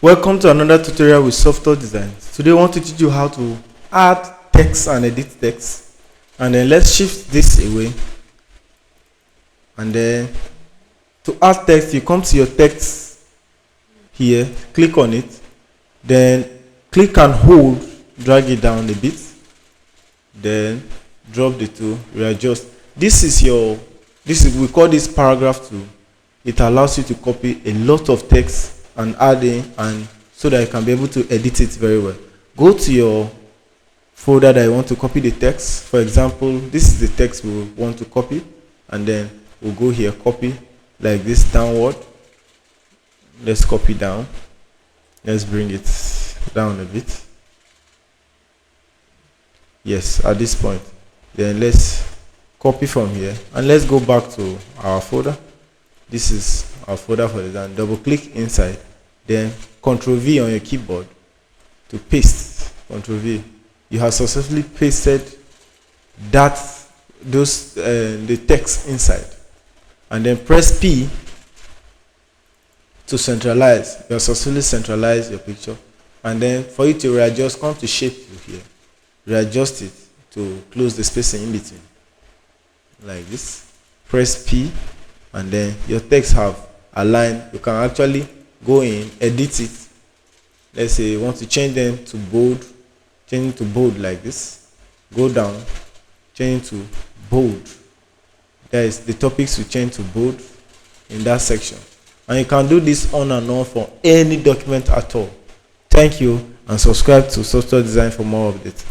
Welcome to another tutorial with software design. Today I want to teach you how to add text and edit text. And then let's shift this away. And then to add text, you come to your text here, click on it, then click and hold, drag it down a bit, then drop the tool, readjust. We call this paragraph tool. It allows you to copy a lot of text and add in, and so that you can be able to edit it very well. Go to your folder that you want to copy the text. For example, this is the text we want to copy, and then we'll go here, copy like this downward. Let's copy down. Let's bring it down a bit. Yes, at this point. Then let's copy from here, and let's go back to our folder. This is our folder for design. Double click inside, then Ctrl V on your keyboard to paste. Ctrl V. You have successfully pasted the text inside, and then press P to centralize. You have successfully centralized your picture, and then for you to readjust, come to shape here, readjust it to close the spacing in between, like this. Press P, and then your text have aligned. You can actually go in, edit it. Let's say you want to change them to bold, change it to bold like this. Go down, change it to bold. That is, the topics will change to bold in that section. And you can do this on and on for any document at all. Thank you, and subscribe to Software Design for more updates.